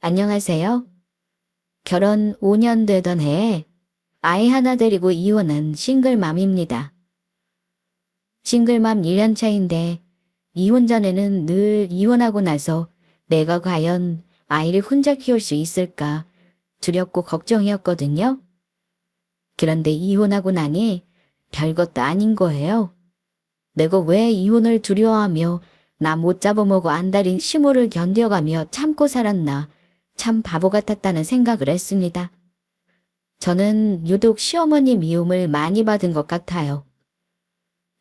안녕하세요. 결혼 5년 되던 해에 아이 하나 데리고 이혼한 싱글맘입니다. 싱글맘 1년 차인데 이혼 전에는 늘 이혼하고 나서 내가 과연 아이를 혼자 키울 수 있을까 두렵고 걱정이었거든요. 그런데 이혼하고 나니 별것도 아닌 거예요. 내가 왜 이혼을 두려워하며 나 못 잡아먹어 안달인 시모를 견뎌가며 참고 살았나 참 바보 같았다는 생각을 했습니다. 저는 유독 시어머니 미움을 많이 받은 것 같아요.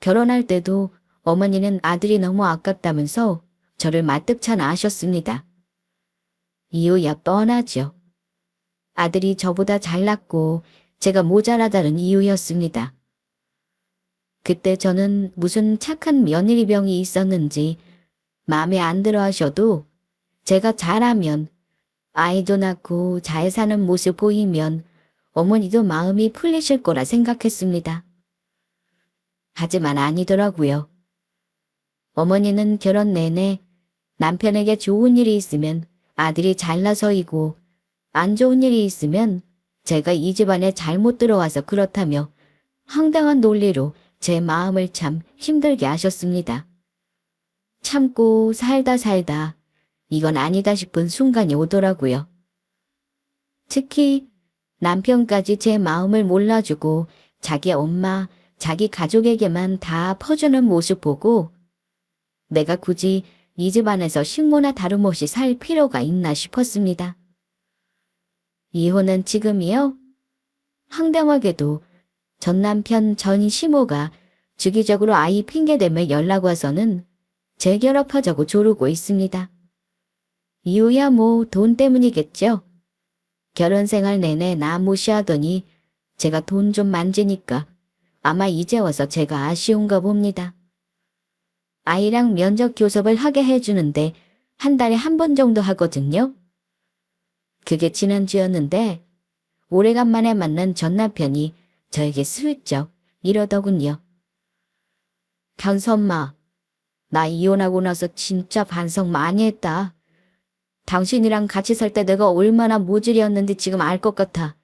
결혼할 때도 어머니는 아들이 너무 아깝다면서 저를 마뜩찮아 하셨습니다. 이유야 뻔하죠. 아들이 저보다 잘났고 제가 모자라다는 이유였습니다. 그때 저는 무슨 착한 며느리병이 있었는지 마음에 안 들어 하셔도 제가 잘하면 아이도 낳고 잘 사는 모습 보이면 어머니도 마음이 풀리실 거라 생각했습니다. 하지만 아니더라고요. 어머니는 결혼 내내 남편에게 좋은 일이 있으면 아들이 잘나서이고 안 좋은 일이 있으면 제가 이 집안에 잘못 들어와서 그렇다며 황당한 논리로 제 마음을 참 힘들게 하셨습니다. 참고 살다 이건 아니다 싶은 순간이 오더라고요. 특히 남편까지 제 마음을 몰라주고 자기 엄마, 자기 가족에게만 다 퍼주는 모습 보고 내가 굳이 이 집안에서 식모나 다름없이 살 필요가 있나 싶었습니다. 이혼은 지금이요? 황당하게도 전 남편 전 시모가 주기적으로 아이 핑계대며 연락 와서는 재결합하자고 조르고 있습니다. 이유야 뭐 돈 때문이겠죠. 결혼 생활 내내 나 무시하더니 제가 돈 좀 만지니까 아마 이제 와서 제가 아쉬운가 봅니다. 아이랑 면접 교섭을 하게 해주는데 한 달에 한 번 정도 하거든요. 그게 지난주였는데 오래간만에 만난 전 남편이 저에게 슬쩍 이러더군요. 현수 엄마, 나 이혼하고 나서 진짜 반성 많이 했다. 당신이랑 같이 살 때 내가 얼마나 모질이었는지 지금 알 것 같아.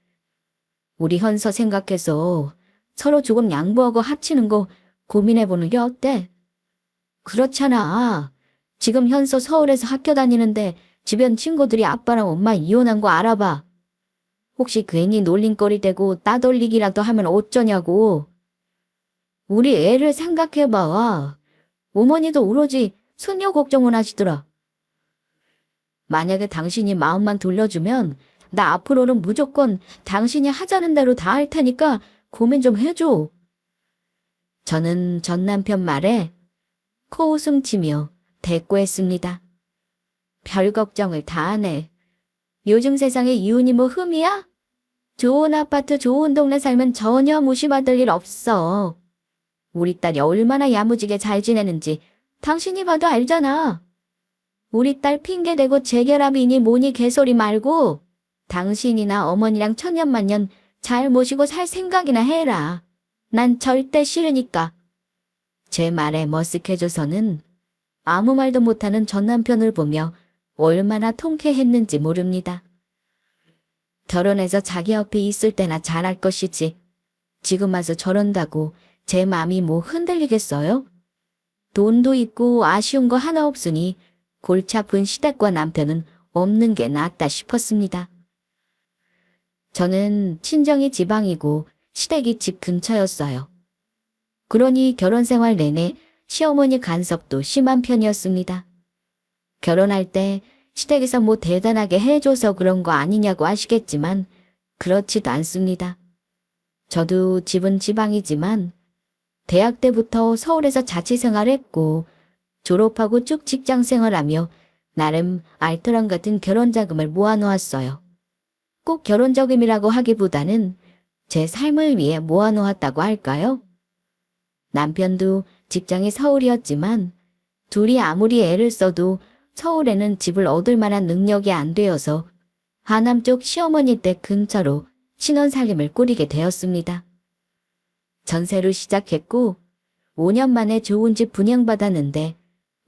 우리 현서 생각해서 서로 조금 양보하고 합치는 거 고민해보는 게 어때? 그렇잖아. 지금 현서 서울에서 학교 다니는데 주변 친구들이 아빠랑 엄마 이혼한 거 알아봐. 혹시 괜히 놀림거리 되고 따돌리기라도 하면 어쩌냐고. 우리 애를 생각해봐. 어머니도 오로지 손녀 걱정은 하시더라. 만약에 당신이 마음만 돌려주면 나 앞으로는 무조건 당신이 하자는 대로 다 할 테니까 고민 좀 해줘. 저는 전 남편 말에 코웃음 치며 대꾸했습니다. 별 걱정을 다 하네. 요즘 세상에 이혼이 뭐 흠이야? 좋은 아파트 좋은 동네 살면 전혀 무시받을 일 없어. 우리 딸이 얼마나 야무지게 잘 지내는지 당신이 봐도 알잖아. 우리 딸 핑계대고 재결합이니 뭐니 개소리 말고 당신이나 어머니랑 천년만년 잘 모시고 살 생각이나 해라. 난 절대 싫으니까. 제 말에 머쓱해져서는 아무 말도 못하는 전 남편을 보며 얼마나 통쾌했는지 모릅니다. 결혼해서 자기 옆에 있을 때나 잘할 것이지. 지금 와서 저런다고 제 마음이 뭐 흔들리겠어요? 돈도 있고 아쉬운 거 하나 없으니 골치 아픈 시댁과 남편은 없는 게 낫다 싶었습니다. 저는 친정이 지방이고 시댁이 집 근처였어요. 그러니 결혼 생활 내내 시어머니 간섭도 심한 편이었습니다. 결혼할 때 시댁에서 뭐 대단하게 해줘서 그런 거 아니냐고 하시겠지만 그렇지도 않습니다. 저도 집은 지방이지만 대학 때부터 서울에서 자취 생활했고 졸업하고 쭉 직장 생활하며 나름 알토란 같은 결혼 자금을 모아놓았어요. 꼭 결혼 자금이라고 하기보다는 제 삶을 위해 모아놓았다고 할까요? 남편도 직장이 서울이었지만 둘이 아무리 애를 써도 서울에는 집을 얻을 만한 능력이 안 되어서 하남 쪽 시어머니 댁 근처로 신혼살림을 꾸리게 되었습니다. 전세로 시작했고 5년 만에 좋은 집 분양받았는데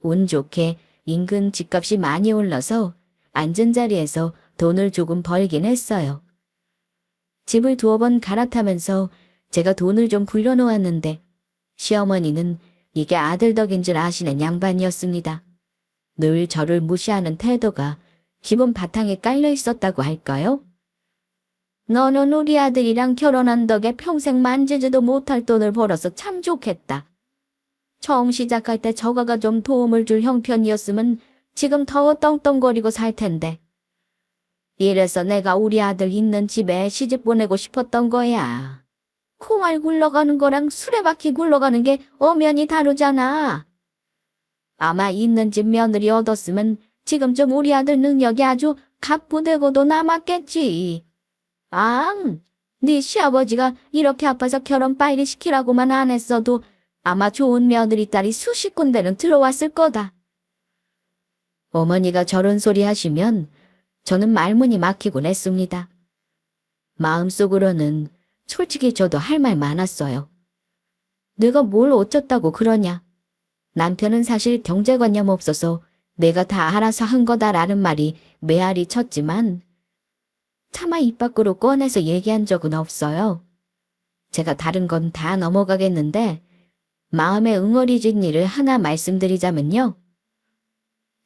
운 좋게 인근 집값이 많이 올라서 앉은 자리에서 돈을 조금 벌긴 했어요. 집을 두어 번 갈아타면서 제가 돈을 좀 불려놓았는데 시어머니는 이게 아들 덕인 줄 아시는 양반이었습니다. 늘 저를 무시하는 태도가 기본 바탕에 깔려 있었다고 할까요? 너는 우리 아들이랑 결혼한 덕에 평생 만지지도 못할 돈을 벌어서 참 좋겠다. 처음 시작할 때 저가가 좀 도움을 줄 형편이었으면 지금 더 떵떵거리고 살 텐데. 이래서 내가 우리 아들 있는 집에 시집 보내고 싶었던 거야. 콩알 굴러가는 거랑 수레바퀴 굴러가는 게 엄연히 다르잖아. 아마 있는 집 며느리 얻었으면 지금쯤 우리 아들 능력이 아주 갑부되고도 남았겠지. 네 시아버지가 이렇게 아파서 결혼 빨리 시키라고만 안 했어도 아마 좋은 며느리 딸이 수십 군데는 들어왔을 거다. 어머니가 저런 소리 하시면 저는 말문이 막히곤 했습니다. 마음속으로는 솔직히 저도 할 말 많았어요. 내가 뭘 어쩌다고 그러냐. 남편은 사실 경제관념 없어서 내가 다 알아서 한 거다라는 말이 메아리 쳤지만 차마 입 밖으로 꺼내서 얘기한 적은 없어요. 제가 다른 건 다 넘어가겠는데 마음에 응어리진 일을 하나 말씀드리자면요.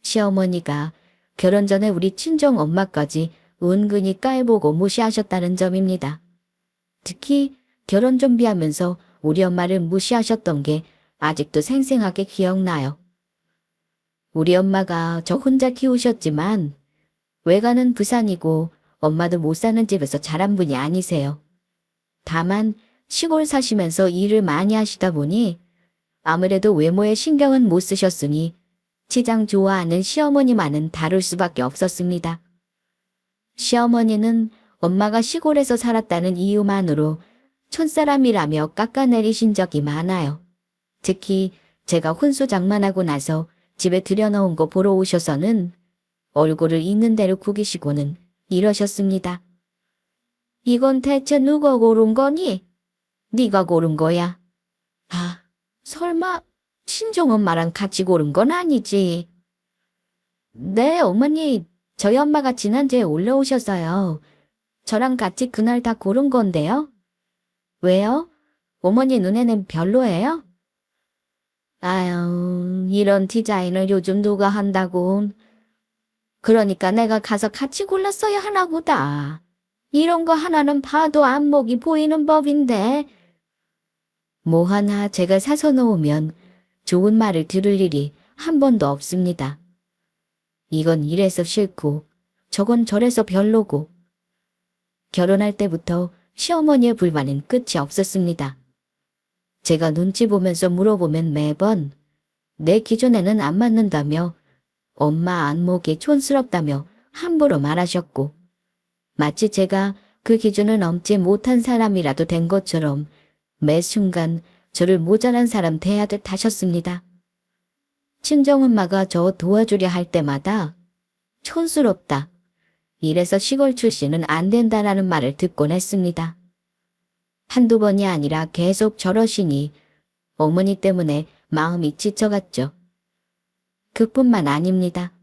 시어머니가 결혼 전에 우리 친정 엄마까지 은근히 깔보고 무시하셨다는 점입니다. 특히 결혼 준비하면서 우리 엄마를 무시하셨던 게 아직도 생생하게 기억나요. 우리 엄마가 저 혼자 키우셨지만 외가는 부산이고 엄마도 못 사는 집에서 자란 분이 아니세요. 다만 시골 사시면서 일을 많이 하시다 보니 아무래도 외모에 신경은 못 쓰셨으니 치장 좋아하는 시어머니만은 다룰 수밖에 없었습니다. 시어머니는 엄마가 시골에서 살았다는 이유만으로 촌사람이라며 깎아내리신 적이 많아요. 특히 제가 혼수장만하고 나서 집에 들여놓은 거 보러 오셔서는 얼굴을 있는 대로 구기시고는 이러셨습니다. 이건 대체 누가 고른 거니? 네가 고른 거야. 설마 친정엄마랑 같이 고른 건 아니지? 네, 어머니. 저희 엄마가 지난주에 올라오셔서요. 저랑 같이 그날 다 고른 건데요. 왜요? 어머니 눈에는 별로예요? 아유, 이런 디자인을 요즘 누가 한다고. 그러니까 내가 가서 같이 골랐어야 하나 보다. 이런 거 하나는 봐도 안목이 보이는 법인데. 뭐 하나 제가 사서 놓으면 좋은 말을 들을 일이 한 번도 없습니다. 이건 이래서 싫고 저건 저래서 별로고. 결혼할 때부터 시어머니의 불만은 끝이 없었습니다. 제가 눈치 보면서 물어보면 매번 내 기준에는 안 맞는다며 엄마 안목이 촌스럽다며 함부로 말하셨고 마치 제가 그 기준을 넘지 못한 사람이라도 된 것처럼 매 순간 저를 모자란 사람 대하듯 하셨습니다. 친정엄마가 저 도와주려 할 때마다 촌스럽다. 이래서 시골 출신은 안 된다라는 말을 듣곤 했습니다. 한두 번이 아니라 계속 저러시니 어머니 때문에 마음이 지쳐갔죠. 그뿐만 아닙니다.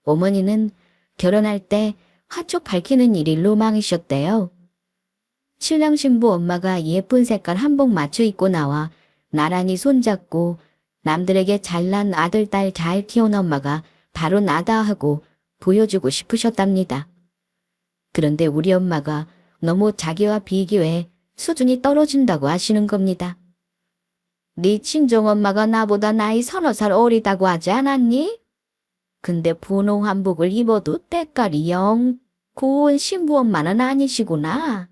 어머니는 결혼할 때 화촉 밝히는 일이 로망이셨대요. 신랑 신부 엄마가 예쁜 색깔 한복 맞춰 입고 나와 나란히 손잡고 남들에게 잘난 아들, 딸 잘 키운 엄마가 바로 나다 하고 보여주고 싶으셨답니다. 그런데 우리 엄마가 너무 자기와 비교해 수준이 떨어진다고 하시는 겁니다. 네 친정엄마가 나보다 나이 30살 어리다고 하지 않았니? 근데 분홍 한복을 입어도 때깔이 영 고운 신부엄마는 아니시구나.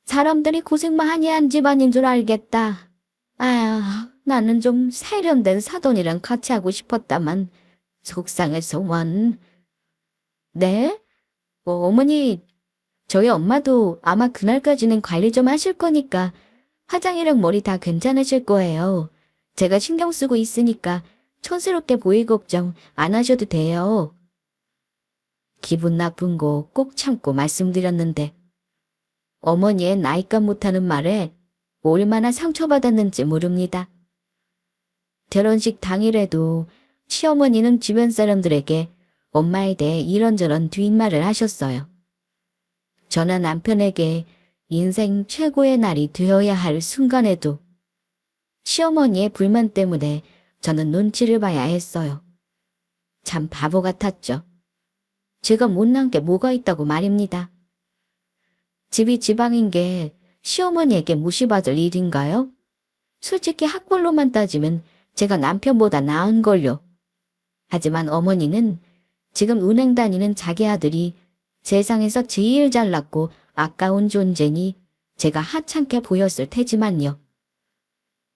사람들이 고생 많이 한 집안인 줄 알겠다. 아휴, 나는 좀 세련된 사돈이랑 같이 하고 싶었다만 속상해서 원. 네? 어머니, 저희 엄마도 아마 그날까지는 관리 좀 하실 거니까 화장이랑 머리 다 괜찮으실 거예요. 제가 신경 쓰고 있으니까 촌스럽게 보일 걱정 안 하셔도 돼요. 기분 나쁜 거 꼭 참고 말씀드렸는데 어머니의 나이값 못하는 말에 얼마나 상처받았는지 모릅니다. 결혼식 당일에도 시어머니는 주변 사람들에게 엄마에 대해 이런저런 뒷말을 하셨어요. 저는 남편에게 인생 최고의 날이 되어야 할 순간에도 시어머니의 불만 때문에 저는 눈치를 봐야 했어요. 참 바보 같았죠. 제가 못난 게 뭐가 있다고 말입니다. 집이 지방인 게 시어머니에게 무시받을 일인가요? 솔직히 학벌로만 따지면 제가 남편보다 나은걸요. 하지만 어머니는 지금 은행 다니는 자기 아들이 세상에서 제일 잘났고 아까운 존재니 제가 하찮게 보였을 테지만요.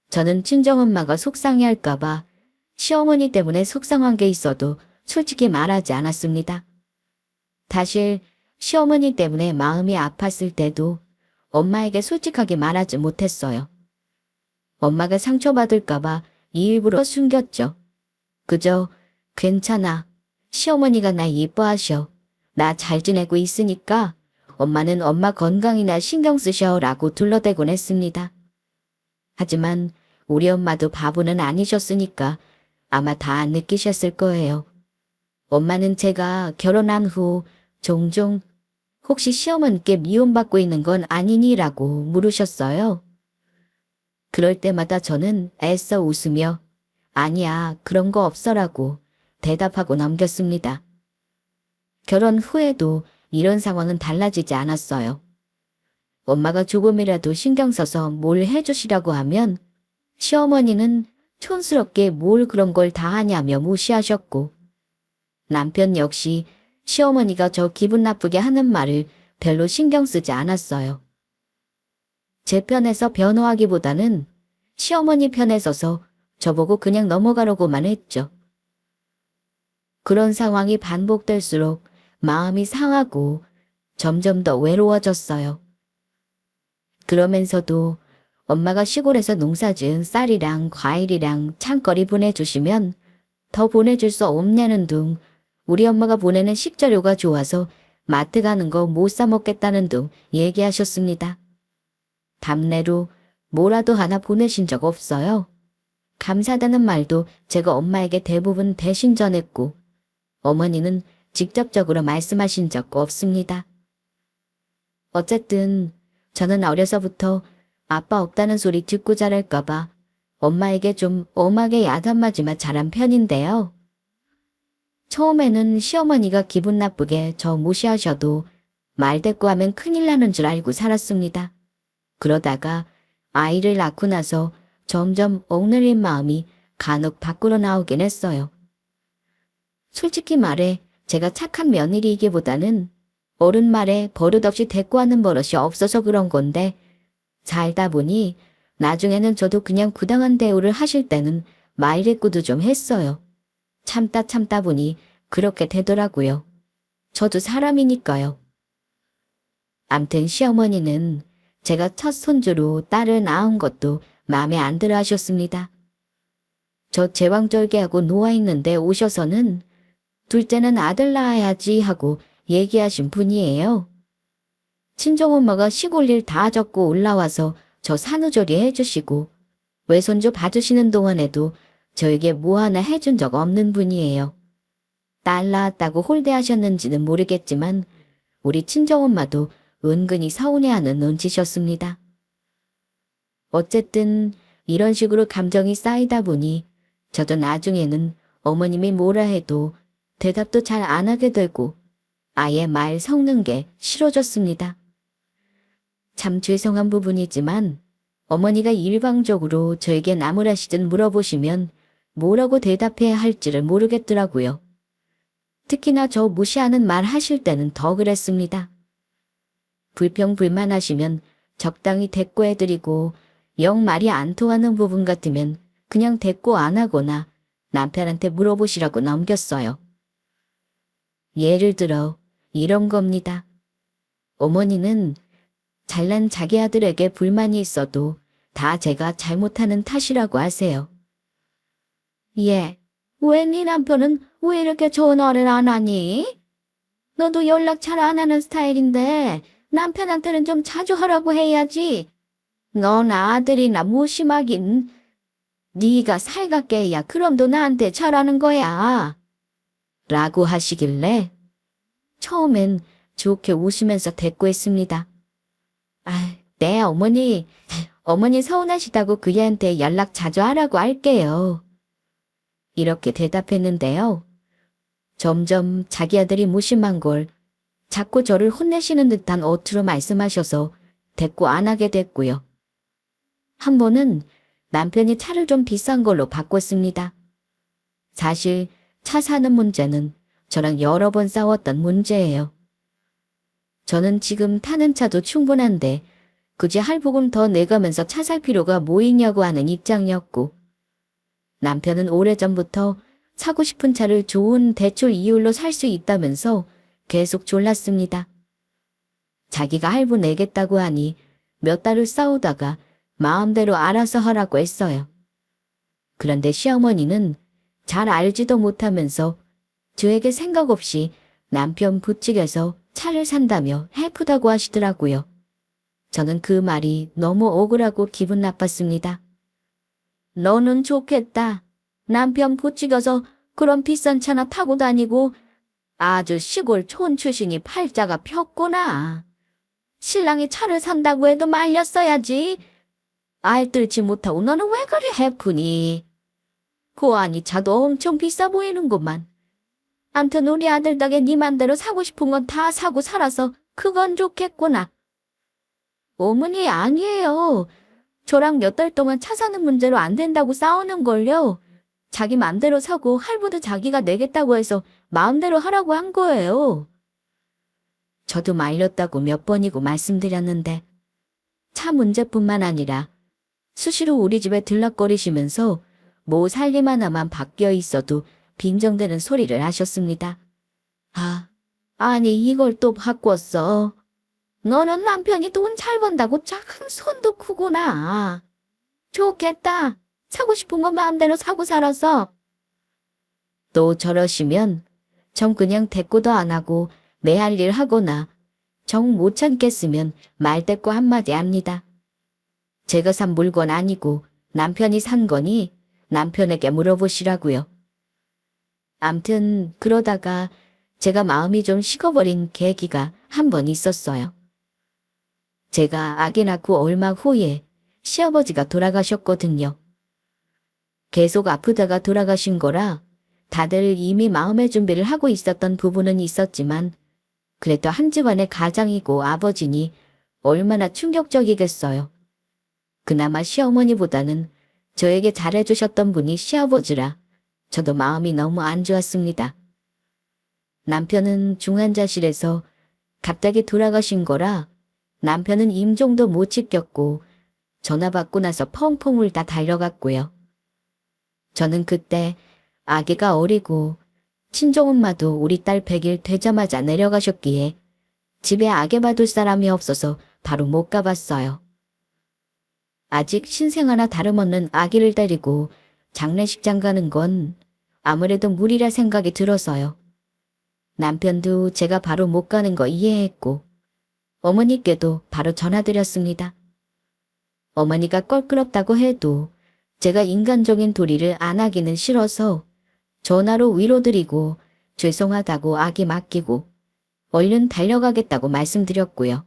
저는 친정엄마가 속상해할까봐 시어머니 때문에 속상한 게 있어도 솔직히 말하지 않았습니다. 사실 시어머니 때문에 마음이 아팠을 때도 엄마에게 솔직하게 말하지 못했어요. 엄마가 상처받을까봐 일부러 숨겼죠. 그저 괜찮아. 시어머니가 나 예뻐하셔. 나 잘 지내고 있으니까 엄마는 엄마 건강이나 신경 쓰셔라고 둘러대곤 했습니다. 하지만 우리 엄마도 바보는 아니셨으니까 아마 다 느끼셨을 거예요. 엄마는 제가 결혼한 후 종종 혹시 시어머니께 미움받고 있는 건 아니니라고 물으셨어요. 그럴 때마다 저는 애써 웃으며 아니야 그런 거 없어라고 대답하고 넘겼습니다. 결혼 후에도 이런 상황은 달라지지 않았어요. 엄마가 조금이라도 신경 써서 뭘 해주시라고 하면 시어머니는 촌스럽게 뭘 그런 걸 다 하냐며 무시하셨고 남편 역시 시어머니가 저 기분 나쁘게 하는 말을 별로 신경 쓰지 않았어요. 제 편에서 변호하기보다는 시어머니 편에 서서 저보고 그냥 넘어가려고만 했죠. 그런 상황이 반복될수록 마음이 상하고 점점 더 외로워졌어요. 그러면서도 엄마가 시골에서 농사지은 쌀이랑 과일이랑 창거리 보내주시면 더 보내줄 수 없냐는 둥 우리 엄마가 보내는 식재료가 좋아서 마트 가는 거 못 사 먹겠다는 둥 얘기하셨습니다. 답례로 뭐라도 하나 보내신 적 없어요. 감사하다는 말도 제가 엄마에게 대부분 대신 전했고 어머니는 직접적으로 말씀하신 적 없습니다. 어쨌든 저는 어려서부터 아빠 없다는 소리 듣고 자랄까봐 엄마에게 좀 엄하게 야단맞으며 자란 편인데요. 처음에는 시어머니가 기분 나쁘게 저 무시하셔도 말대꾸하면 큰일 나는 줄 알고 살았습니다. 그러다가 아이를 낳고 나서 점점 억눌린 마음이 간혹 밖으로 나오긴 했어요. 솔직히 말해 제가 착한 며느리이기보다는 어른 말에 버릇없이 대꾸하는 버릇이 없어서 그런 건데 살다 보니 나중에는 저도 그냥 부당한 대우를 하실 때는 말대꾸도 좀 했어요. 참다 보니 그렇게 되더라고요. 저도 사람이니까요. 암튼 시어머니는 제가 첫 손주로 딸을 낳은 것도 마음에 안 들어 하셨습니다. 저 제왕절개하고 누워있는데 오셔서는 둘째는 아들 낳아야지 하고 얘기하신 분이에요. 친정엄마가 시골 일 다 접고 올라와서 저 산후조리 해주시고 외손주 봐주시는 동안에도 저에게 뭐 하나 해준 적 없는 분이에요. 딸 낳았다고 홀대하셨는지는 모르겠지만 우리 친정엄마도 은근히 서운해하는 눈치셨습니다. 어쨌든 이런 식으로 감정이 쌓이다 보니 저도 나중에는 어머님이 뭐라 해도 대답도 잘 안 하게 되고 아예 말 섞는 게 싫어졌습니다. 참 죄송한 부분이지만 어머니가 일방적으로 저에게 나무라시든 물어보시면 뭐라고 대답해야 할지를 모르겠더라고요. 특히나 저 무시하는 말 하실 때는 더 그랬습니다. 불평불만하시면 적당히 대꾸해드리고 영 말이 안 통하는 부분 같으면 그냥 대꾸 안 하거나 남편한테 물어보시라고 넘겼어요. 예를 들어 이런 겁니다. 어머니는 잘난 자기 아들에게 불만이 있어도 다 제가 잘못하는 탓이라고 하세요. 예, 왜 네 남편은 왜 이렇게 전화를 안 하니? 너도 연락 잘 안 하는 스타일인데 남편한테는 좀 자주 하라고 해야지. 넌 아들이나 무심하긴. 네가 살갑게 해야 그럼도 나한테 잘하는 거야. 라고 하시길래 처음엔 좋게 웃으면서 대꾸했습니다. 네, 어머니. 어머니 서운하시다고 그애한테 연락 자주 하라고 할게요. 이렇게 대답했는데요. 점점 자기 아들이 무심한 걸 자꾸 저를 혼내시는 듯한 어투로 말씀하셔서 대꾸 안 하게 됐고요. 한 번은 남편이 차를 좀 비싼 걸로 바꿨습니다. 사실 차 사는 문제는 저랑 여러 번 싸웠던 문제예요. 저는 지금 타는 차도 충분한데 굳이 할부금 더 내가면서 차 살 필요가 뭐 있냐고 하는 입장이었고, 남편은 오래전부터 사고 싶은 차를 좋은 대출 이율로 살 수 있다면서 계속 졸랐습니다. 자기가 할부 내겠다고 하니 몇 달을 싸우다가 마음대로 알아서 하라고 했어요. 그런데 시어머니는 잘 알지도 못하면서 저에게 생각 없이 남편 부축해서 차를 산다며 해프다고 하시더라고요. 저는 그 말이 너무 억울하고 기분 나빴습니다. 너는 좋겠다. 남편 부추겨서 그런 비싼 차나 타고 다니고 아주 시골 촌 출신이 팔자가 폈구나. 신랑이 차를 산다고 해도 말렸어야지. 알뜰지 못하고 너는 왜 그리 해프니? 고아니 차도 엄청 비싸 보이는구만. 암튼 우리 아들 덕에 네 맘대로 사고 싶은 건 다 사고 살아서 그건 좋겠구나. 어머니 아니에요. 저랑 몇 달 동안 차 사는 문제로 안 된다고 싸우는걸요. 자기 맘대로 사고 할부도 자기가 내겠다고 해서 마음대로 하라고 한 거예요. 저도 말렸다고 몇 번이고 말씀드렸는데 차 문제뿐만 아니라 수시로 우리 집에 들락거리시면서 뭐 살림 하나만 바뀌어 있어도 빈정대는 소리를 하셨습니다. 아니 이걸 또 바꿨어. 너는 남편이 돈 잘 번다고 작은 손도 크구나. 좋겠다. 사고 싶은 거 마음대로 사고 살아서. 또 저러시면 정 그냥 대꾸도 안 하고 내 할 일 하거나 정 못 참겠으면 말대꾸 한마디 합니다. 제가 산 물건 아니고 남편이 산 거니 남편에게 물어보시라고요. 암튼 그러다가 제가 마음이 좀 식어버린 계기가 한 번 있었어요. 제가 아기 낳고 얼마 후에 시아버지가 돌아가셨거든요. 계속 아프다가 돌아가신 거라 다들 이미 마음의 준비를 하고 있었던 부분은 있었지만 그래도 한 집안의 가장이고 아버지니 얼마나 충격적이겠어요. 그나마 시어머니보다는 저에게 잘해주셨던 분이 시아버지라 저도 마음이 너무 안 좋았습니다. 남편은 중환자실에서 갑자기 돌아가신 거라 남편은 임종도 못 지켰고 전화 받고 나서 펑펑 울다 달려갔고요. 저는 그때 아기가 어리고 친정엄마도 우리 딸 100일 되자마자 내려가셨기에 집에 아기 봐둘 사람이 없어서 바로 못 가봤어요. 아직 신생아나 다름없는 아기를 데리고 장례식장 가는 건 아무래도 무리라 생각이 들어서요. 남편도 제가 바로 못 가는 거 이해했고 어머니께도 바로 전화드렸습니다. 어머니가 껄끄럽다고 해도 제가 인간적인 도리를 안 하기는 싫어서 전화로 위로드리고 죄송하다고 아기 맡기고 얼른 달려가겠다고 말씀드렸고요.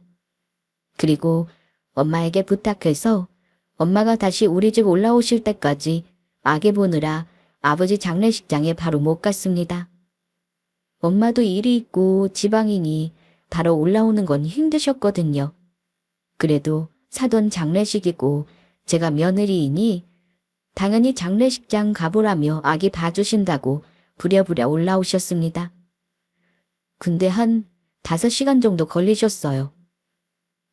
그리고 엄마에게 부탁해서 엄마가 다시 우리 집 올라오실 때까지 아기 보느라 아버지 장례식장에 바로 못 갔습니다. 엄마도 일이 있고 지방이니 바로 올라오는 건 힘드셨거든요. 그래도 사돈 장례식이고 제가 며느리이니 당연히 장례식장 가보라며 아기 봐주신다고 부랴부랴 올라오셨습니다. 근데 한 5시간 정도 걸리셨어요.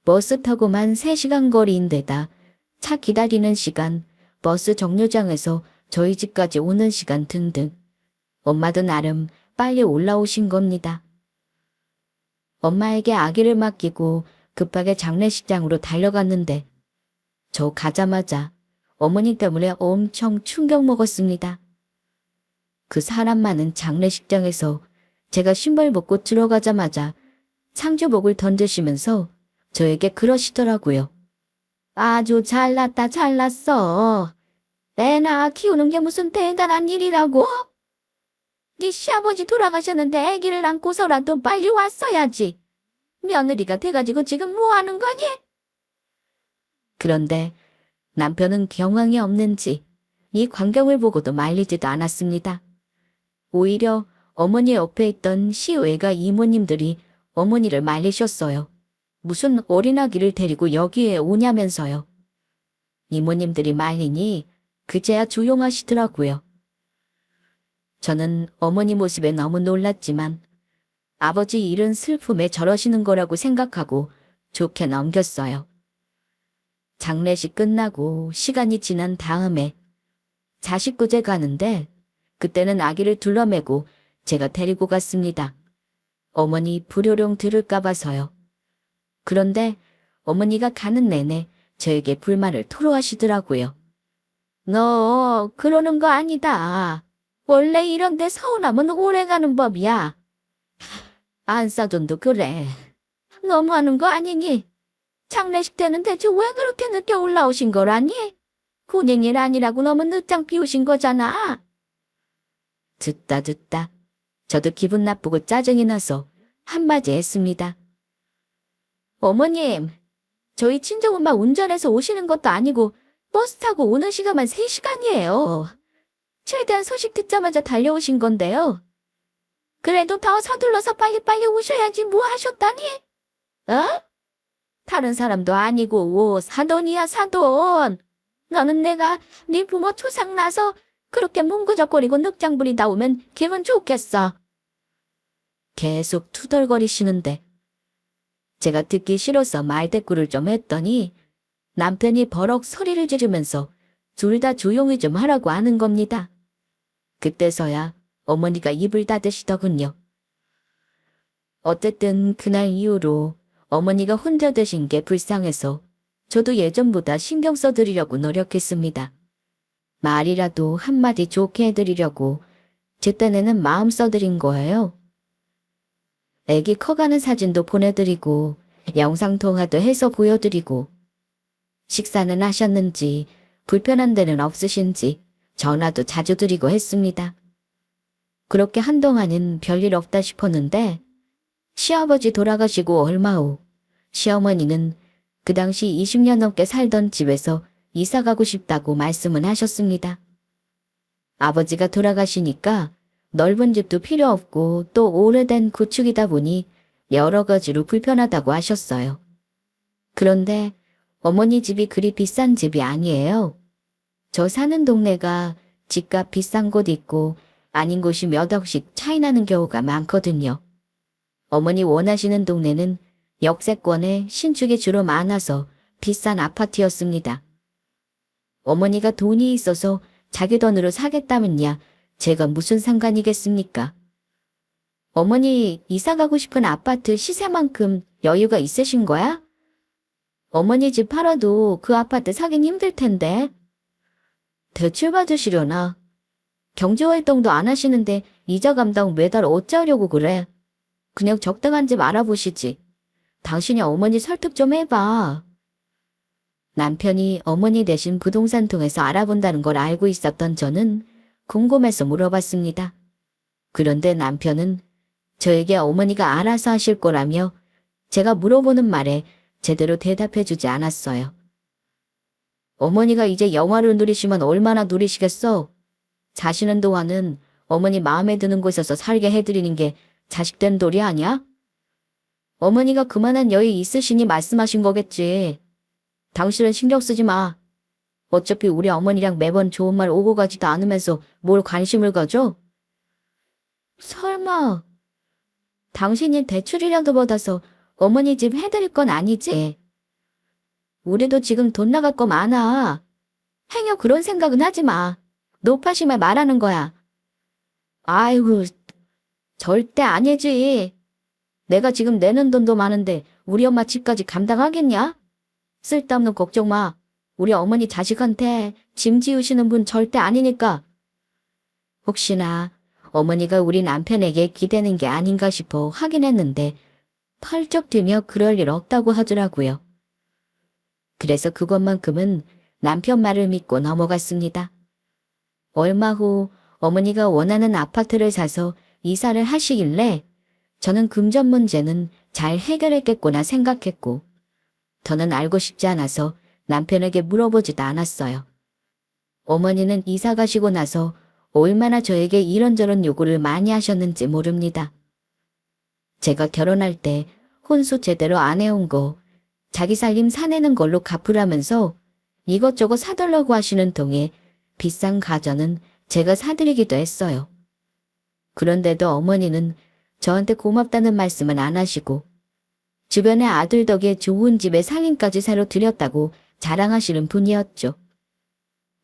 버스 타고만 3시간 거리인데다 차 기다리는 시간, 버스 정류장에서 저희 집까지 오는 시간 등등. 엄마도 나름 빨리 올라오신 겁니다. 엄마에게 아기를 맡기고 급하게 장례식장으로 달려갔는데 저 가자마자 어머니 때문에 엄청 충격 먹었습니다. 그 사람 많은 장례식장에서 제가 신발 벗고 들어가자마자 상주복을 던지시면서 저에게 그러시더라고요. 아주 잘났다 잘났어. 애 낳아 키우는 게 무슨 대단한 일이라고? 네 시아버지 돌아가셨는데 아기를 안고서라도 빨리 왔어야지. 며느리가 돼가지고 지금 뭐 하는 거니? 그런데 남편은 경황이 없는지 이 광경을 보고도 말리지도 않았습니다. 오히려 어머니 옆에 있던 시외가 이모님들이 어머니를 말리셨어요. 무슨 어린아기를 데리고 여기에 오냐면서요. 이모님들이 말리니 그제야 조용하시더라고요. 저는 어머니 모습에 너무 놀랐지만 아버지 일은 슬픔에 저러시는 거라고 생각하고 좋게 넘겼어요. 장례식 끝나고 시간이 지난 다음에 자식구제 가는데 그때는 아기를 둘러매고 제가 데리고 갔습니다. 어머니 불효령 들을까 봐서요. 그런데 어머니가 가는 내내 저에게 불만을 토로하시더라고요. 너 그러는 거 아니다. 원래 이런데 서운하면 오래 가는 법이야. 안사돈도 그래. 너무하는 거 아니니? 장례식 때는 대체 왜 그렇게 늦게 올라오신 거라니? 군인일 아니라고 너무 늦장 피우신 거잖아. 듣다 저도 기분 나쁘고 짜증이 나서 한마디 했습니다. 어머님, 저희 친정엄마 운전해서 오시는 것도 아니고 버스 타고 오는 시간만 3시간이에요. 최대한 소식 듣자마자 달려오신 건데요. 그래도 더 서둘러서 빨리빨리 오셔야지 뭐 하셨다니? 어? 다른 사람도 아니고 사돈이야 사돈. 너는 내가 네 부모 초상 나서 그렇게 뭉그적거리고 늑장 부리다 오면 기분 좋겠어. 계속 투덜거리시는데 제가 듣기 싫어서 말대꾸를 좀 했더니 남편이 버럭 소리를 지르면서 둘 다 조용히 좀 하라고 하는 겁니다. 그때서야 어머니가 입을 닫으시더군요. 어쨌든 그날 이후로 어머니가 혼자 드신 게 불쌍해서 저도 예전보다 신경 써드리려고 노력했습니다. 말이라도 한마디 좋게 해드리려고 제 딴에는 마음 써드린 거예요. 애기 커가는 사진도 보내드리고 영상통화도 해서 보여드리고 식사는 하셨는지 불편한 데는 없으신지 전화도 자주 드리고 했습니다. 그렇게 한동안은 별일 없다 싶었는데 시아버지 돌아가시고 얼마 후 시어머니는 그 당시 20년 넘게 살던 집에서 이사 가고 싶다고 말씀은 하셨습니다. 아버지가 돌아가시니까 넓은 집도 필요 없고 또 오래된 구축이다 보니 여러 가지로 불편하다고 하셨어요. 그런데 어머니 집이 그리 비싼 집이 아니에요. 저 사는 동네가 집값 비싼 곳 있고 아닌 곳이 몇 억씩 차이 나는 경우가 많거든요. 어머니 원하시는 동네는 역세권에 신축이 주로 많아서 비싼 아파트였습니다. 어머니가 돈이 있어서 자기 돈으로 사겠다면야 제가 무슨 상관이겠습니까? 어머니 이사 가고 싶은 아파트 시세만큼 여유가 있으신 거야? 어머니 집 팔아도 그 아파트 사긴 힘들 텐데. 대출 받으시려나? 경제활동도 안 하시는데 이자 감당 매달 어쩌려고 그래? 그냥 적당한 집 알아보시지. 당신이 어머니 설득 좀 해봐. 남편이 어머니 대신 부동산 통해서 알아본다는 걸 알고 있었던 저는 궁금해서 물어봤습니다. 그런데 남편은 저에게 어머니가 알아서 하실 거라며 제가 물어보는 말에 제대로 대답해주지 않았어요. 어머니가 이제 영화를 누리시면 얼마나 누리시겠어? 사시는 동안은 어머니 마음에 드는 곳에서 살게 해드리는 게 자식된 도리 아니야? 어머니가 그만한 여유 있으시니 말씀하신 거겠지. 당신은 신경 쓰지 마. 어차피 우리 어머니랑 매번 좋은 말 오고 가지도 않으면서 뭘 관심을 가져? 설마 당신이 대출이라도 받아서 어머니 집 해드릴 건 아니지? 우리도 지금 돈 나갈 거 많아. 행여 그런 생각은 하지 마. 노파심에 말하는 거야. 아이고, 절대 아니지. 내가 지금 내는 돈도 많은데 우리 엄마 집까지 감당하겠냐? 쓸데없는 걱정 마. 우리 어머니 자식한테 짐 지우시는 분 절대 아니니까. 혹시나 어머니가 우리 남편에게 기대는 게 아닌가 싶어 확인했는데 펄쩍 뛰며 그럴 일 없다고 하더라고요. 그래서 그것만큼은 남편 말을 믿고 넘어갔습니다. 얼마 후 어머니가 원하는 아파트를 사서 이사를 하시길래 저는 금전 문제는 잘 해결했겠구나 생각했고 더는 알고 싶지 않아서 남편에게 물어보지도 않았어요. 어머니는 이사 가시고 나서 얼마나 저에게 이런저런 요구를 많이 하셨는지 모릅니다. 제가 결혼할 때 혼수 제대로 안 해온 거 자기 살림 사내는 걸로 갚으라면서 이것저것 사달라고 하시는 통에 비싼 가전은 제가 사드리기도 했어요. 그런데도 어머니는 저한테 고맙다는 말씀은 안 하시고 주변의 아들 덕에 좋은 집에 살림까지 사러 드렸다고 자랑하시는 분이었죠.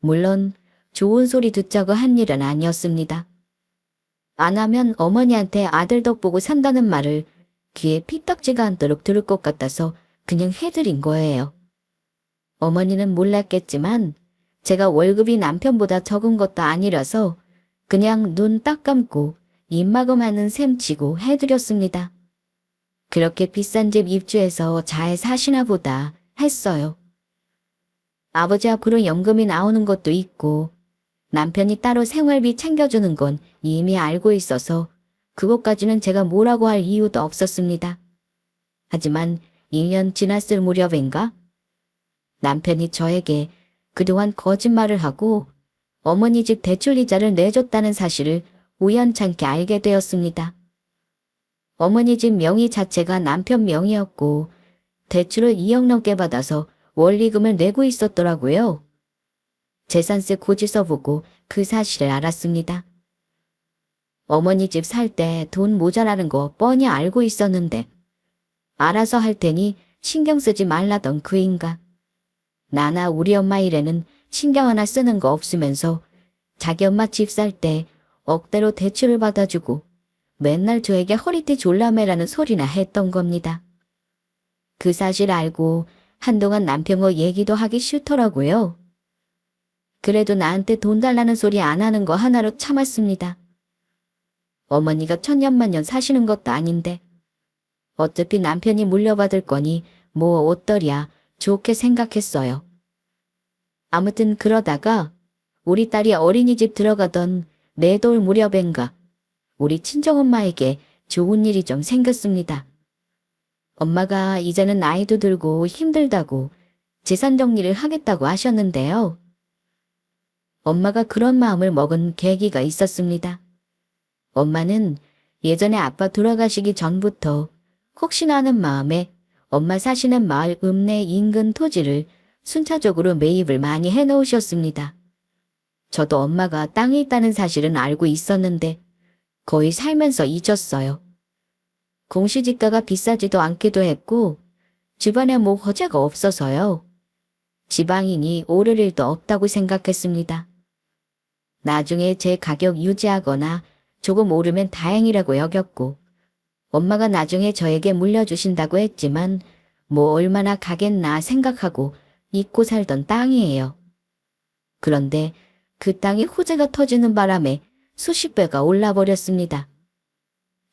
물론 좋은 소리 듣자고 한 일은 아니었습니다. 안 하면 어머니한테 아들 덕 보고 산다는 말을 귀에 피딱지가 않도록 들을 것 같아서 그냥 해드린 거예요. 어머니는 몰랐겠지만 제가 월급이 남편보다 적은 것도 아니라서 그냥 눈 딱 감고 입마금하는 셈 치고 해드렸습니다. 그렇게 비싼 집 입주해서 잘 사시나 보다 했어요. 아버지 앞으로 연금이 나오는 것도 있고 남편이 따로 생활비 챙겨주는 건 이미 알고 있어서 그것까지는 제가 뭐라고 할 이유도 없었습니다. 하지만 1년 지났을 무렵인가 남편이 저에게 그동안 거짓말을 하고 어머니 집 대출이자를 내줬다는 사실을 우연찮게 알게 되었습니다. 어머니 집 명의 자체가 남편 명의였고 대출을 2억 넘게 받아서 원리금을 내고 있었더라고요. 재산세 고지서 보고 그 사실을 알았습니다. 어머니 집 살 때 돈 모자라는 거 뻔히 알고 있었는데 알아서 할 테니 신경 쓰지 말라던 그 인간. 나나 우리 엄마 일에는 신경 하나 쓰는 거 없으면서 자기 엄마 집 살 때 억대로 대출을 받아주고 맨날 저에게 허리띠 졸라매라는 소리나 했던 겁니다. 그 사실 알고 한동안 남편과 얘기도 하기 싫더라고요. 그래도 나한테 돈 달라는 소리 안 하는 거 하나로 참았습니다. 어머니가 천년만년 사시는 것도 아닌데 어차피 남편이 물려받을 거니 뭐 어떠랴 좋게 생각했어요. 아무튼 그러다가 우리 딸이 어린이집 들어가던 4돌 무렵엔가 우리 친정엄마에게 좋은 일이 좀 생겼습니다. 엄마가 이제는 나이도 들고 힘들다고 재산 정리를 하겠다고 하셨는데요. 엄마가 그런 마음을 먹은 계기가 있었습니다. 엄마는 예전에 아빠 돌아가시기 전부터 혹시나 하는 마음에 엄마 사시는 마을 읍내 인근 토지를 순차적으로 매입을 많이 해놓으셨습니다. 저도 엄마가 땅이 있다는 사실은 알고 있었는데 거의 살면서 잊었어요. 공시지가가 비싸지도 않기도 했고 집안에 뭐 허재가 없어서요. 지방인이 오를 일도 없다고 생각했습니다. 나중에 제 가격 유지하거나 조금 오르면 다행이라고 여겼고 엄마가 나중에 저에게 물려주신다고 했지만 뭐 얼마나 가겠나 생각하고 잊고 살던 땅이에요. 그런데 그 땅이 호재가 터지는 바람에 수십 배가 올라버렸습니다.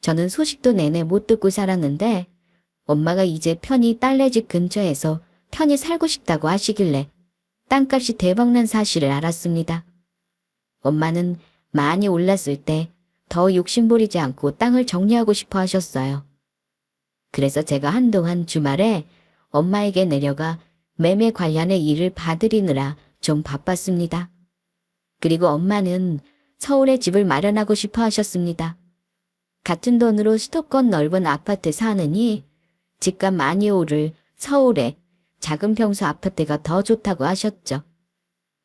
저는 소식도 내내 못 듣고 살았는데 엄마가 이제 편히 딸네 집 근처에서 편히 살고 싶다고 하시길래 땅값이 대박난 사실을 알았습니다. 엄마는 많이 올랐을 때 더 욕심부리지 않고 땅을 정리하고 싶어 하셨어요. 그래서 제가 한동안 주말에 엄마에게 내려가 매매 관련의 일을 봐드리느라 좀 바빴습니다. 그리고 엄마는 서울에 집을 마련하고 싶어 하셨습니다. 같은 돈으로 수도권 넓은 아파트 사느니 집값 많이 오를 서울에 작은 평수 아파트가 더 좋다고 하셨죠.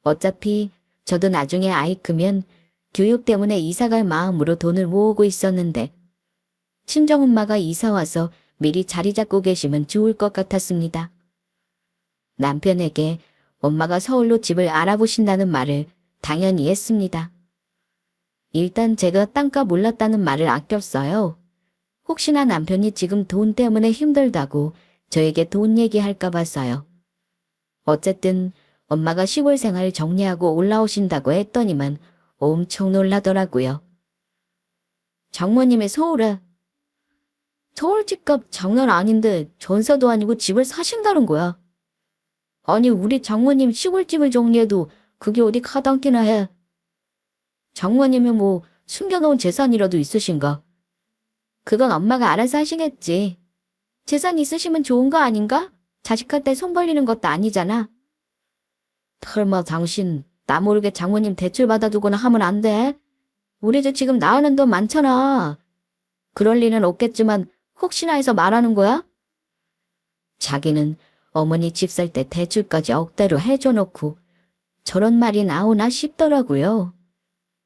어차피 저도 나중에 아이 크면 교육 때문에 이사갈 마음으로 돈을 모으고 있었는데 친정엄마가 이사와서 미리 자리 잡고 계시면 좋을 것 같았습니다. 남편에게 엄마가 서울로 집을 알아보신다는 말을 당연히 했습니다. 일단 제가 땅값 올랐다는 말을 아꼈어요. 혹시나 남편이 지금 돈 때문에 힘들다고 저에게 돈 얘기할까 봐서요. 어쨌든 엄마가 시골 생활 정리하고 올라오신다고 했더니만 엄청 놀라더라고요. 장모님의 서울에 서울 집값 장난 아닌데 전세도 아니고 집을 사신다는 거야. 아니 우리 장모님 시골집을 정리해도 그게 어디 가당키나 해. 장모님이 뭐 숨겨놓은 재산이라도 있으신가? 그건 엄마가 알아서 하시겠지. 재산 있으시면 좋은 거 아닌가? 자식한테 손 벌리는 것도 아니잖아. 설마 당신 나 모르게 장모님 대출 받아두거나 하면 안 돼. 우리 집 지금 나오는 돈 많잖아. 그럴 리는 없겠지만 혹시나 해서 말하는 거야? 자기는 어머니 집 살 때 대출까지 억대로 해줘놓고 저런 말이 나오나 싶더라고요.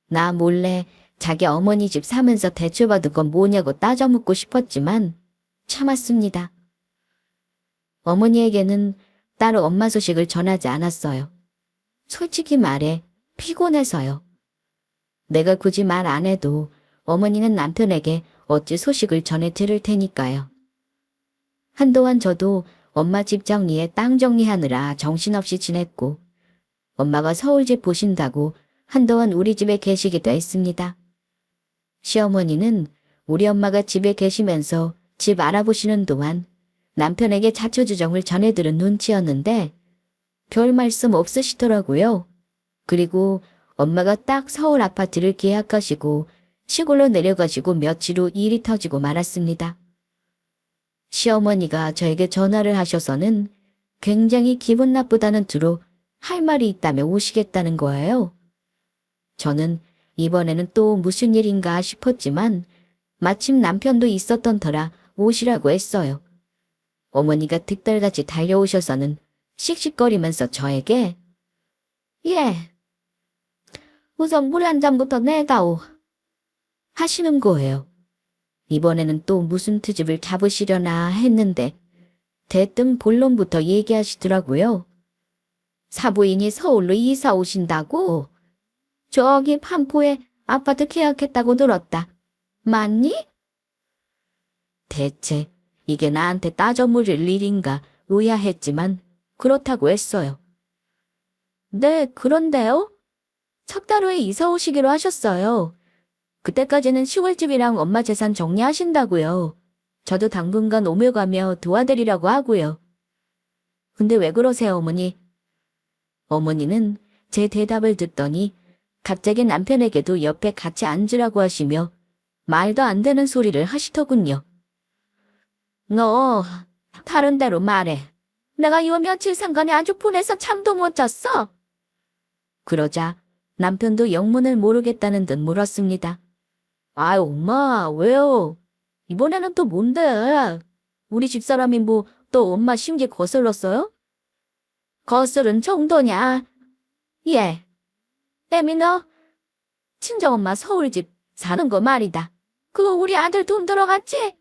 나 몰래 자기 어머니 집 사면서 대출 받은 건 뭐냐고 따져 묻고 싶었지만 참았습니다. 어머니에게는 따로 엄마 소식을 전하지 않았어요. 솔직히 말해 피곤해서요. 내가 굳이 말 안 해도 어머니는 남편에게 어찌 소식을 전해 들을 테니까요. 한동안 저도 엄마 집 정리에 땅 정리하느라 정신없이 지냈고 엄마가 서울 집 보신다고 한동안 우리 집에 계시기도 했습니다. 시어머니는 우리 엄마가 집에 계시면서 집 알아보시는 동안 남편에게 자초지종을 전해들은 눈치였는데 별 말씀 없으시더라고요. 그리고 엄마가 딱 서울 아파트를 계약하시고 시골로 내려가시고 며칠 후 일이 터지고 말았습니다. 시어머니가 저에게 전화를 하셔서는 굉장히 기분 나쁘다는 투로 할 말이 있다며 오시겠다는 거예요. 저는 이번에는 또 무슨 일인가 싶었지만 마침 남편도 있었던 터라 오시라고 했어요. 어머니가 득달같이 달려오셔서는 씩씩거리면서 저에게 예, 우선 물 한 잔부터 내다오 하시는 거예요. 이번에는 또 무슨 트집을 잡으시려나 했는데 대뜸 본론부터 얘기하시더라고요. 사부인이 서울로 이사 오신다고? 저기 판포에 아파트 계약했다고 들었다. 맞니? 대체 이게 나한테 따져 물을 일인가 의아했지만 그렇다고 했어요. 네, 그런데요. 석 달 후에 이사 오시기로 하셨어요. 그때까지는 시골집이랑 엄마 재산 정리하신다고요. 저도 당분간 오며가며 도와드리려고 하고요. 근데 왜 그러세요, 어머니? 어머니는 제 대답을 듣더니 갑자기 남편에게도 옆에 같이 앉으라고 하시며 말도 안 되는 소리를 하시더군요. 너 다른 데로 말해. 내가 요 며칠 상간에 아주 분해서 잠도 못 잤어. 그러자 남편도 영문을 모르겠다는 듯 물었습니다. 아유, 엄마, 왜요? 이번에는 또 뭔데? 우리 집사람이 뭐 또 엄마 심기 거슬렀어요? 거슬은 정도냐? 예. 애미 너 친정엄마 서울집 사는 거 말이다. 그거 우리 아들 돈 들어갔지?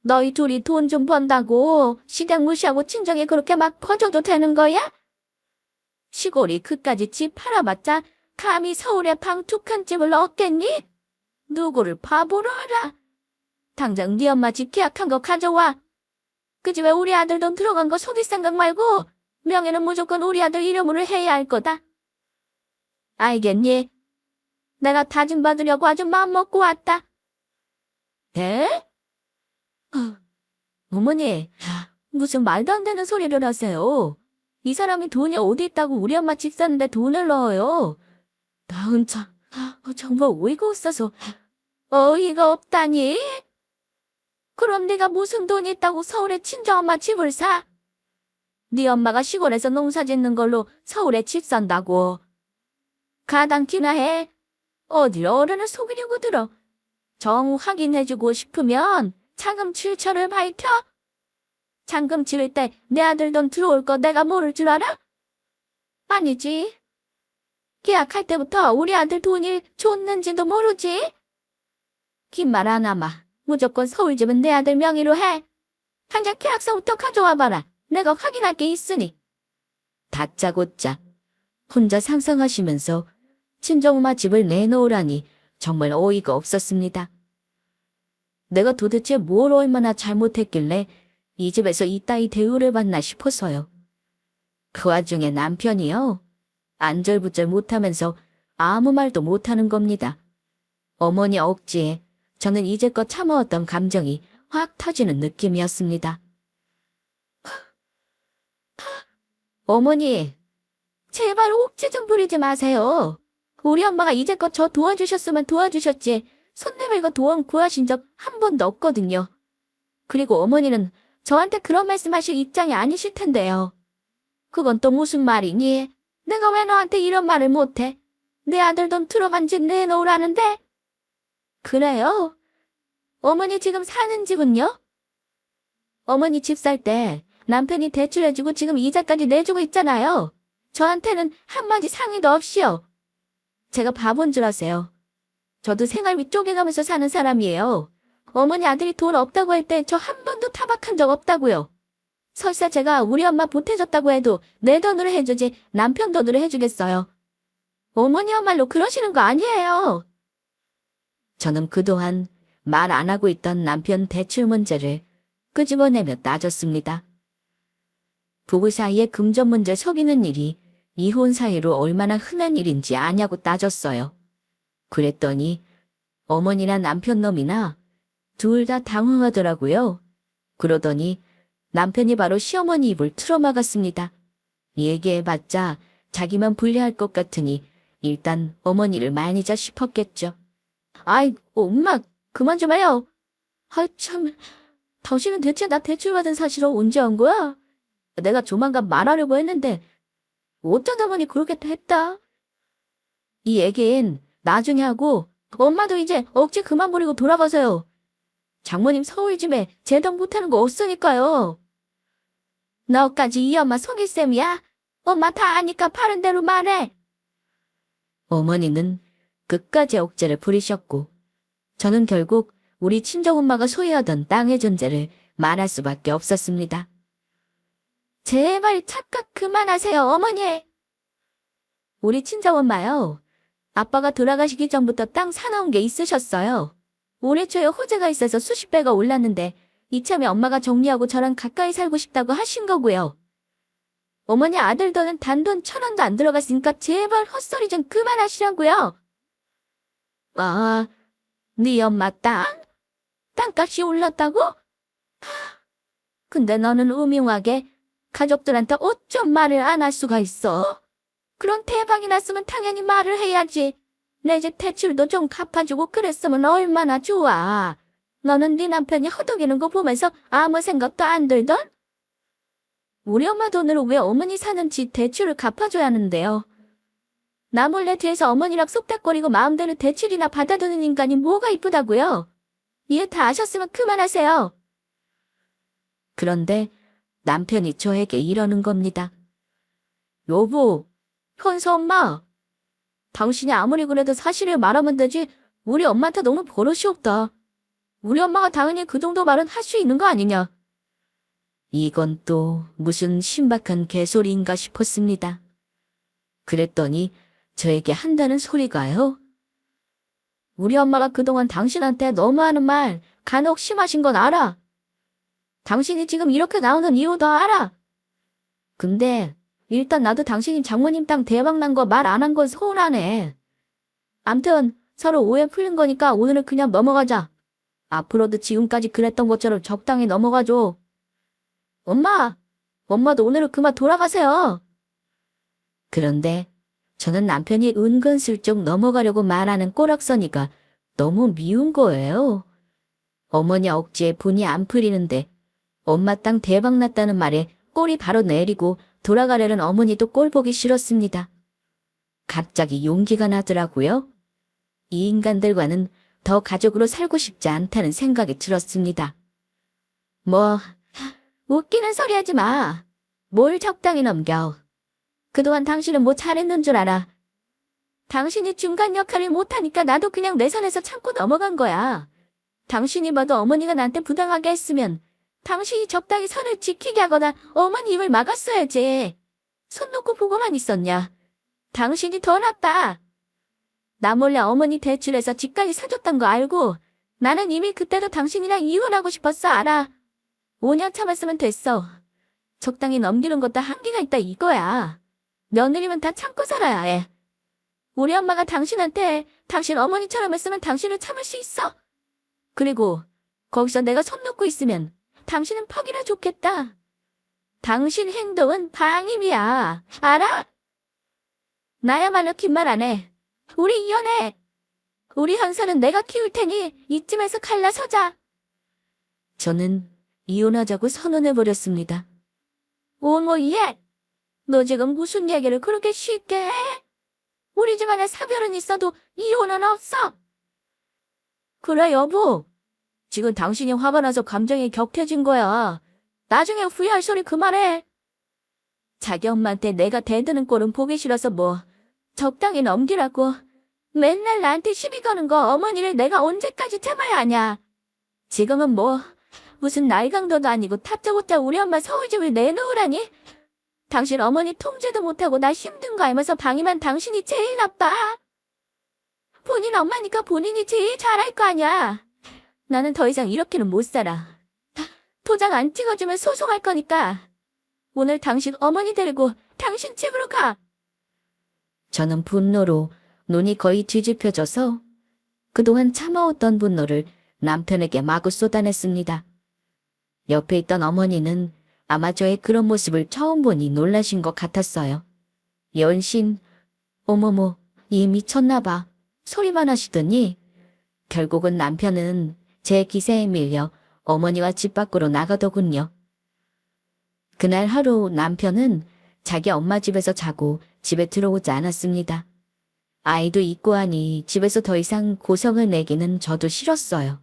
너희 둘이 돈 좀 번다고 시댁 무시하고 친정에 그렇게 막 퍼줘도 되는 거야? 시골이 그까지 집 팔아봤자 감히 서울에 방 두 칸 집을 얻겠니? 누구를 바보로 알아? 당장 네 엄마 집 계약한 거 가져와. 그 집에 우리 아들 돈 들어간 거 속일 생각 말고 명예는 무조건 우리 아들 이름으로 해야 할 거다. 알겠니? 내가 다짐받으려고 아주 마음먹고 왔다. 네? 어머니, 무슨 말도 안 되는 소리를 하세요. 이 사람이 돈이 어디 있다고 우리 엄마 집 사는데 돈을 넣어요. 나은 참, 정말 어이가 없어서. 어이가 없다니? 그럼 네가 무슨 돈이 있다고 서울에 친정엄마 집을 사? 네 엄마가 시골에서 농사 짓는 걸로 서울에 집 산다고. 가당키나 해. 어딜 어른을 속이려고 들어. 정 확인해주고 싶으면 잔금 출처를 밝혀. 잔금 치를 때 내 아들 돈 들어올 거 내가 모를 줄 알아? 아니지. 계약할 때부터 우리 아들 돈이 줬는지도 모르지. 긴 말 안 하마. 무조건 서울집은 내 아들 명의로 해. 당장 계약서부터 가져와봐라. 내가 확인할 게 있으니. 다짜고짜 혼자 상상하시면서 친정엄마 집을 내놓으라니 정말 어이가 없었습니다. 내가 도대체 뭘 얼마나 잘못했길래 이 집에서 이따위 대우를 받나 싶어서요. 그 와중에 남편이요. 안절부절 못하면서 아무 말도 못하는 겁니다. 어머니 억지에 저는 이제껏 참아왔던 감정이 확 터지는 느낌이었습니다. 어머니, 제발 억지 좀 부리지 마세요. 우리 엄마가 이제껏 저 도와주셨으면 도와주셨지 손 내밀고 도움 구하신 적 한 번도 없거든요. 그리고 어머니는 저한테 그런 말씀하실 입장이 아니실 텐데요. 그건 또 무슨 말이니? 내가 왜 너한테 이런 말을 못해? 내 아들 돈 들어간 집 내놓으라는데? 그래요? 어머니 지금 사는 집은요? 어머니 집 살 때 남편이 대출해주고 지금 이자까지 내주고 있잖아요. 저한테는 한마디 상의도 없이요. 제가 바본 줄 아세요. 저도 생활비 쪼개가면서 사는 사람이에요. 어머니 아들이 돈 없다고 할 때 저 한 번도 타박한 적 없다고요. 설사 제가 우리 엄마 보태줬다고 해도 내 돈으로 해주지 남편 돈으로 해주겠어요. 어머니야말로 그러시는 거 아니에요. 저는 그동안 말 안 하고 있던 남편 대출 문제를 끄집어내며 따졌습니다. 부부 사이에 금전 문제 속이는 일이 이혼 사이로 얼마나 흔한 일인지 아냐고 따졌어요. 그랬더니 어머니나 남편 놈이나 둘 다 당황하더라고요. 그러더니 남편이 바로 시어머니 입을 틀어막았습니다. 얘기해봤자 자기만 불리할 것 같으니 일단 어머니를 말리자 싶었겠죠. 아이, 엄마, 그만 좀 해요. 아이, 참, 당신은 대체 나 대출받은 사실을 언제 한 거야? 내가 조만간 말하려고 했는데 어쩌다 보니 그렇게 했다. 이 얘긴 나중에 하고 엄마도 이제 억지 그만 부리고 돌아가세요. 장모님 서울 집에 재단 못하는 거 없으니까요. 너까지 이 엄마 속일 셈이야? 엄마 다 아니까 바른 대로 말해. 어머니는 끝까지 억제를 부리셨고 저는 결국 우리 친정엄마가 소유하던 땅의 존재를 말할 수밖에 없었습니다. 제발 착각 그만하세요, 어머니. 우리 친정엄마요. 아빠가 돌아가시기 전부터 땅 사놓은 게 있으셨어요. 올해 초에 호재가 있어서 수십 배가 올랐는데 이참에 엄마가 정리하고 저랑 가까이 살고 싶다고 하신 거고요. 어머니 아들 돈은 단돈 1,000원도 안 들어갔으니까 제발 헛소리 좀 그만하시라고요. 아, 네 엄마 땅값이 올랐다고? 근데 너는 음흉하게 가족들한테 어쩜 말을 안 할 수가 있어? 그런 대박이 났으면 당연히 말을 해야지. 내 집 대출도 좀 갚아주고 그랬으면 얼마나 좋아. 너는 네 남편이 허덕이는 거 보면서 아무 생각도 안 들던? 우리 엄마 돈으로 왜 어머니 사는 집 대출을 갚아줘야 하는데요? 나 몰래 뒤에서 어머니랑 쏙닥거리고 마음대로 대출이나 받아두는 인간이 뭐가 이쁘다고요? 이해 다 아셨으면 그만하세요. 그런데 남편이 저에게 이러는 겁니다. 여보, 현서 엄마. 당신이 아무리 그래도 사실을 말하면 되지 우리 엄마한테 너무 버릇이 없다. 우리 엄마가 당연히 그 정도 말은 할 수 있는 거 아니냐. 이건 또 무슨 신박한 개소리인가 싶었습니다. 그랬더니 저에게 한다는 소리가요. 우리 엄마가 그동안 당신한테 너무하는 말 간혹 심하신 건 알아. 당신이 지금 이렇게 나오는 이유도 알아. 근데 일단 나도 당신이 장모님 땅 대박 난 거 말 안 한 건 서운하네. 암튼 서로 오해 풀린 거니까 오늘은 그냥 넘어가자. 앞으로도 지금까지 그랬던 것처럼 적당히 넘어가줘. 엄마도 오늘은 그만 돌아가세요. 그런데 저는 남편이 은근슬쩍 넘어가려고 말하는 꼬락서니가 너무 미운 거예요. 어머니 억지에 분이 안 풀리는데 엄마 땅 대박 났다는 말에 꼴이 바로 내리고 돌아가려는 어머니도 꼴 보기 싫었습니다. 갑자기 용기가 나더라고요. 이 인간들과는 더 가족으로 살고 싶지 않다는 생각이 들었습니다. 뭐, 웃기는 소리 하지 마. 뭘 적당히 넘겨. 그동안 당신은 뭐 잘했는 줄 알아. 당신이 중간 역할을 못하니까 나도 그냥 내 선에서 참고 넘어간 거야. 당신이 봐도 어머니가 나한테 부당하게 했으면 당신이 적당히 선을 지키게 하거나 어머니 입을 막았어야지. 손 놓고 보고만 있었냐. 당신이 더 낫다. 나 몰래 어머니 대출해서 집까지 사줬던 거 알고 나는 이미 그때도 당신이랑 이혼하고 싶었어, 알아. 5년 참았으면 됐어. 적당히 넘기는 것도 한계가 있다 이거야. 며느리면 다 참고 살아야 해. 우리 엄마가 당신한테 당신 어머니처럼 했으면 당신을 참을 수 있어. 그리고 거기서 내가 손 놓고 있으면 당신은 퍽이나 좋겠다. 당신 행동은 방임이야. 알아? 나야말로 긴 말 안 해. 우리 이혼해. 우리 현서는 내가 키울 테니 이쯤에서 갈라서자. 저는 이혼하자고 선언해버렸습니다. 어머 얘, 너 지금 무슨 얘기를 그렇게 쉽게 해? 우리 집안에 사별은 있어도 이혼은 없어. 그래 여보. 지금 당신이 화가 나서 감정이 격해진 거야. 나중에 후회할 소리 그만해. 자기 엄마한테 내가 대드는 꼴은 보기 싫어서 뭐 적당히 넘기라고. 맨날 나한테 시비 거는 거 어머니를 내가 언제까지 참아야 하냐. 지금은 뭐 무슨 나이강도도 아니고 탑자고짜 우리 엄마 서울집을 내놓으라니. 당신 어머니 통제도 못하고 나 힘든 거 알면서 방임한 당신이 제일 나빠. 본인 엄마니까 본인이 제일 잘할 거 아니야. 나는 더 이상 이렇게는 못 살아. 도장 안 찍어주면 소송할 거니까. 오늘 당신 어머니 데리고 당신 집으로 가. 저는 분노로 눈이 거의 뒤집혀져서 그동안 참아왔던 분노를 남편에게 마구 쏟아냈습니다. 옆에 있던 어머니는 아마 저의 그런 모습을 처음 보니 놀라신 것 같았어요. 연신, 어머머, 이 미쳤나 봐. 소리만 하시더니 결국은 남편은 제 기세에 밀려 어머니와 집 밖으로 나가더군요. 그날 하루 남편은 자기 엄마 집에서 자고 집에 들어오지 않았습니다. 아이도 있고 하니 집에서 더 이상 고성을 내기는 저도 싫었어요.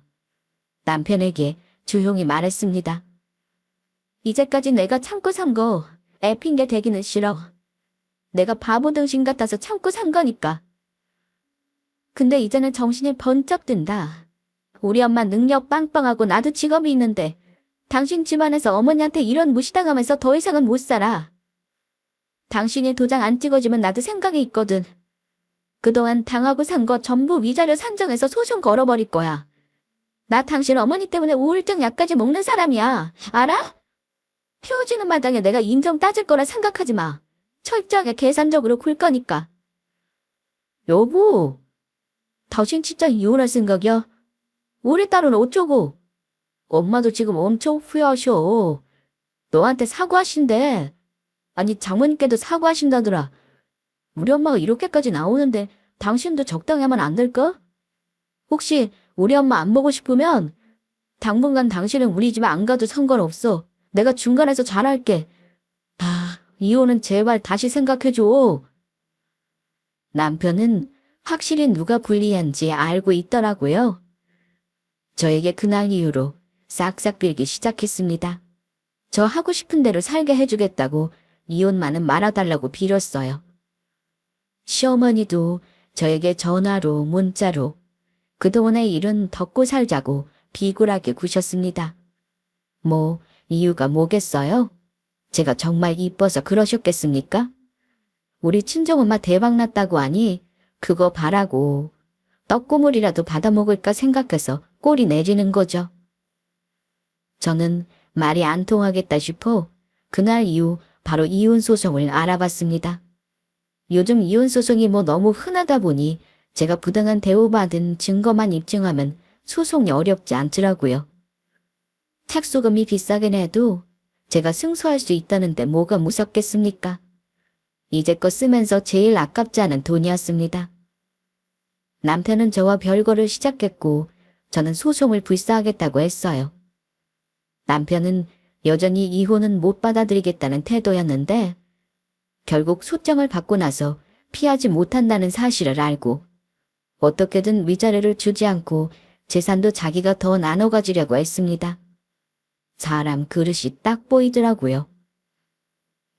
남편에게 조용히 말했습니다. 이제까지 내가 참고 산 거 애 핑계 대기는 싫어. 내가 바보 등신 같아서 참고 산 거니까. 근데 이제는 정신이 번쩍 든다. 우리 엄마 능력 빵빵하고 나도 직업이 있는데 당신 집안에서 어머니한테 이런 무시당하면서 더 이상은 못 살아. 당신이 도장 안 찍어주면 나도 생각이 있거든. 그동안 당하고 산 거 전부 위자료 산정해서 소송 걸어버릴 거야. 나 당신 어머니 때문에 우울증 약까지 먹는 사람이야. 알아? 헤어지는 마당에 내가 인정 따질 거라 생각하지 마. 철저하게 계산적으로 굴 거니까. 여보, 당신 진짜 이혼할 생각이야? 우리 딸은 어쩌고? 엄마도 지금 엄청 후회하셔. 너한테 사과하신대. 아니 장모님께도 사과하신다더라. 우리 엄마가 이렇게까지 나오는데 당신도 적당히 하면 안 될까? 혹시 우리 엄마 안 보고 싶으면 당분간 당신은 우리 집에 안 가도 상관없어. 내가 중간에서 잘할게. 이혼은 제발 다시 생각해줘. 남편은 확실히 누가 불리한지 알고 있더라고요. 저에게 그날 이후로 싹싹 빌기 시작했습니다. 저 하고 싶은 대로 살게 해주겠다고 이혼만은 말아달라고 빌었어요. 시어머니도 저에게 전화로 문자로 그동안의 일은 덮고 살자고 비굴하게 구셨습니다. 뭐 이유가 뭐겠어요? 제가 정말 이뻐서 그러셨겠습니까? 우리 친정엄마 대박났다고 하니 그거 바라고 떡고물이라도 받아먹을까 생각해서 꼴이 내리는 거죠. 저는 말이 안 통하겠다 싶어 그날 이후 바로 이혼소송을 알아봤습니다. 요즘 이혼소송이 뭐 너무 흔하다 보니 제가 부당한 대우받은 증거만 입증하면 소송이 어렵지 않더라고요. 착수금이 비싸긴 해도 제가 승소할 수 있다는데 뭐가 무섭겠습니까? 이제껏 쓰면서 제일 아깝지 않은 돈이었습니다. 남편은 저와 별거를 시작했고 저는 소송을 불사하겠다고 했어요. 남편은 여전히 이혼은 못 받아들이겠다는 태도였는데 결국 소장을 받고 나서 피하지 못한다는 사실을 알고 어떻게든 위자료를 주지 않고 재산도 자기가 더 나눠 가지려고 했습니다. 사람 그릇이 딱 보이더라고요.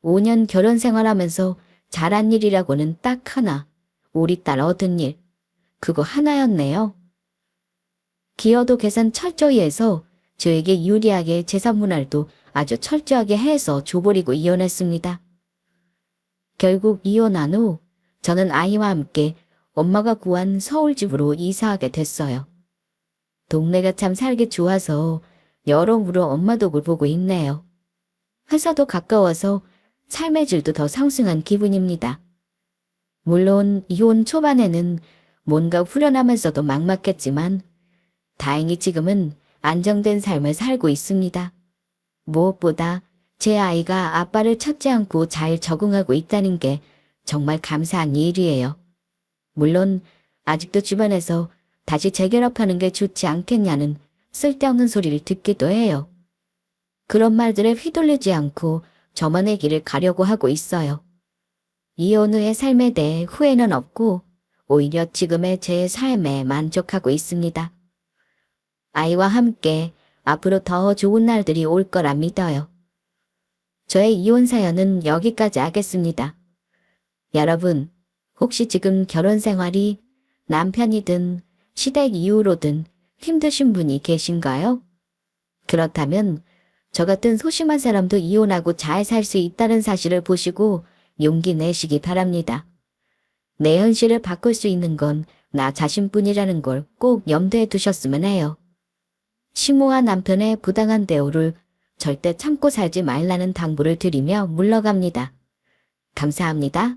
5년 결혼 생활하면서 잘한 일이라고는 딱 하나, 우리 딸 얻은 일. 그거 하나였네요. 기여도 계산 철저히 해서 저에게 유리하게 재산 분할도 아주 철저하게 해서 줘버리고 이혼했습니다. 결국 이혼한 후 저는 아이와 함께 엄마가 구한 서울집으로 이사하게 됐어요. 동네가 참 살기 좋아서 여러모로 엄마 덕을 보고 있네요. 회사도 가까워서 삶의 질도 더 상승한 기분입니다. 물론 이혼 초반에는 뭔가 후련하면서도 막막했지만 다행히 지금은 안정된 삶을 살고 있습니다. 무엇보다 제 아이가 아빠를 찾지 않고 잘 적응하고 있다는 게 정말 감사한 일이에요. 물론 아직도 주변에서 다시 재결합하는 게 좋지 않겠냐는 쓸데없는 소리를 듣기도 해요. 그런 말들에 휘둘리지 않고 저만의 길을 가려고 하고 있어요. 이혼 후의 삶에 대해 후회는 없고 오히려 지금의 제 삶에 만족하고 있습니다. 아이와 함께 앞으로 더 좋은 날들이 올 거라 믿어요. 저의 이혼 사연은 여기까지 하겠습니다. 여러분, 혹시 지금 결혼 생활이 남편이든 시댁 이후로든 힘드신 분이 계신가요? 그렇다면 저 같은 소심한 사람도 이혼하고 잘 살 수 있다는 사실을 보시고 용기 내시기 바랍니다. 내 현실을 바꿀 수 있는 건 나 자신뿐이라는 걸 꼭 염두에 두셨으면 해요. 심오한 남편의 부당한 대우를 절대 참고 살지 말라는 당부를 드리며 물러갑니다. 감사합니다.